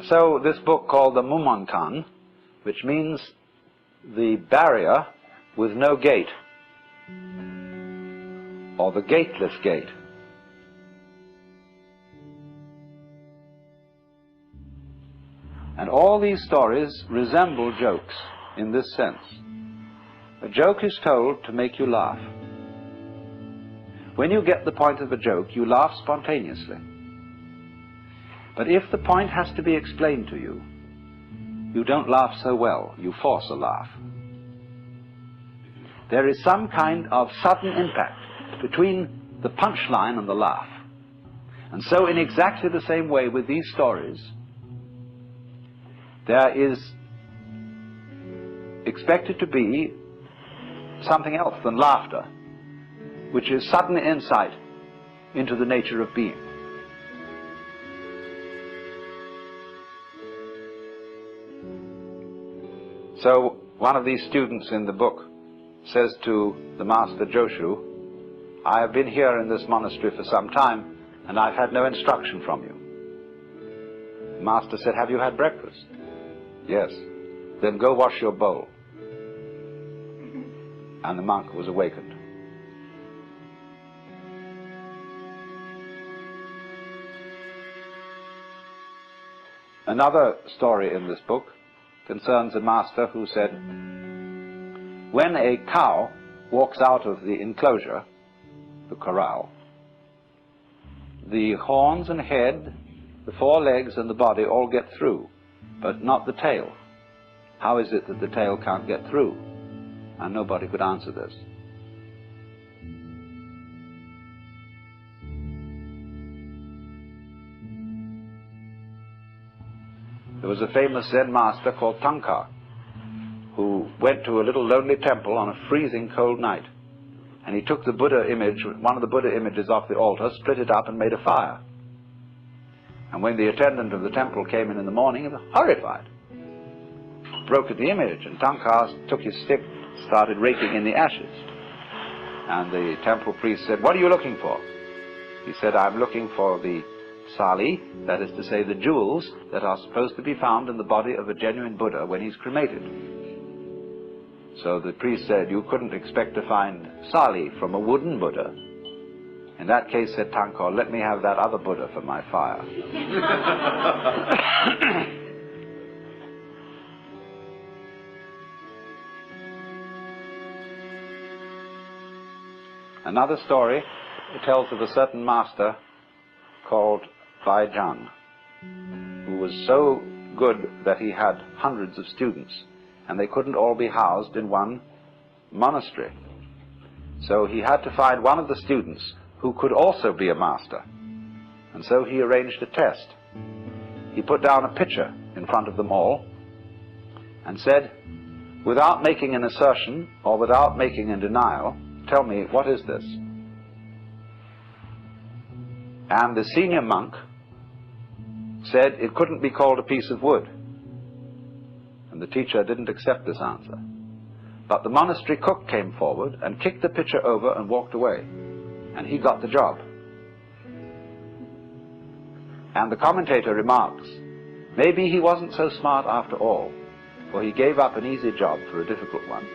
so this book called the Mumonkan, which means the barrier with no gate, or the gateless gate. And all these stories resemble jokes in this sense. A joke is told to make you laugh. When you get the point of a joke, you laugh spontaneously. But if the point has to be explained to you, you don't laugh so well. You force a laugh. There is some kind of sudden impact between the punchline and the laugh. And so in exactly the same way with these stories, there is expected to be something else than laughter, which is sudden insight into the nature of being. So one of these students in the book says to the master Joshu, "I have been here in this monastery for some time, and I've had no instruction from you." The master said, "Have you had breakfast?" "Yes." "Then go wash your bowl." And the monk was awakened. Another story in this book concerns a master who said, when a cow walks out of the enclosure, the corral, the horns and head, the four legs and the body all get through, but not the tail. How is it that the tail can't get through? And nobody could answer this. There was a famous Zen master called Tanka, who went to a little lonely temple on a freezing cold night. And he took the Buddha image, one of the Buddha images off the altar, split it up and made a fire. And when the attendant of the temple came in the morning, he was horrified. Broke at the image, and Tanka took his stick, started raking in the ashes. And the temple priest said, "What are you looking for?" He said, "I'm looking for the sali, that is to say the jewels that are supposed to be found in the body of a genuine Buddha when he's cremated." So the priest said, "You couldn't expect to find sali from a wooden Buddha." "In that case," said Tanka, "let me have that other Buddha for my fire." Another story tells of a certain master called Baijan, who was so good that he had hundreds of students, and they couldn't all be housed in one monastery. So he had to find one of the students who could also be a master. And so he arranged a test. He put down a pitcher in front of them all and said, without making an assertion or without making a denial, "Tell me, what is this?" And the senior monk said it couldn't be called a piece of wood. And the teacher didn't accept this answer. But the monastery cook came forward and kicked the pitcher over and walked away. And he got the job. And the commentator remarks, maybe he wasn't so smart after all, for he gave up an easy job for a difficult one.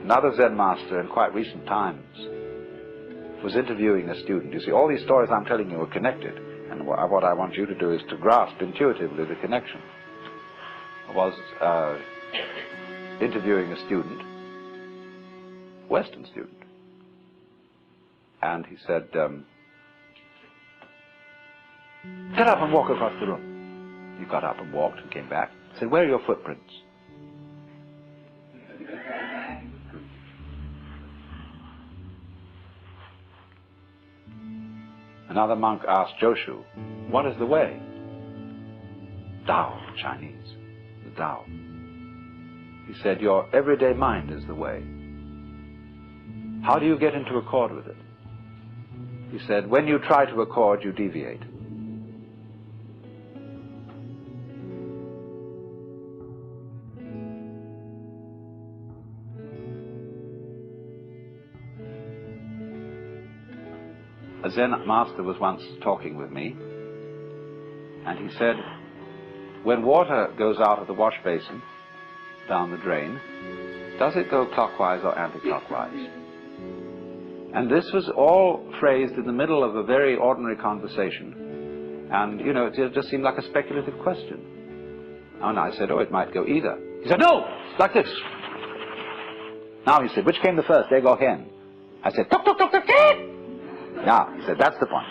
Another Zen master in quite recent times was interviewing a student. You see, all these stories I'm telling you are connected, and what I want you to do is to grasp intuitively the connection. I was interviewing a student, a Western student, and he said, "Get up and walk across the room." He got up and walked and came back. He said, "Where are your footprints?" Another monk asked Joshu, "What is the way?" Tao, Chinese, the Tao. He said, "Your everyday mind is the way. How do you get into accord with it?" He said, "When you try to accord, you deviate." A Zen master was once talking with me, and he said, when water goes out of the wash basin down the drain, does it go clockwise or anti-clockwise? And this was all phrased in the middle of a very ordinary conversation, and you know, it just seemed like a speculative question. And I said, oh, it might go either. He said, no, it's like this. Now, he said, which came the first, egg or hen? I said, tuk, tuk, tuk, tuk, tuk. Now, he said, that's the point.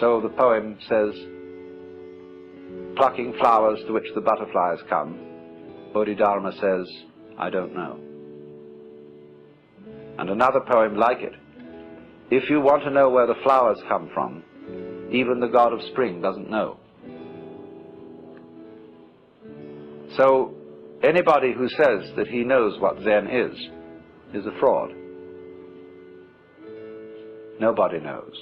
So the poem says, plucking flowers to which the butterflies come, Bodhidharma says, I don't know. And another poem like it, if you want to know where the flowers come from, even the god of spring doesn't know. So anybody who says that he knows what Zen is a fraud. Nobody knows.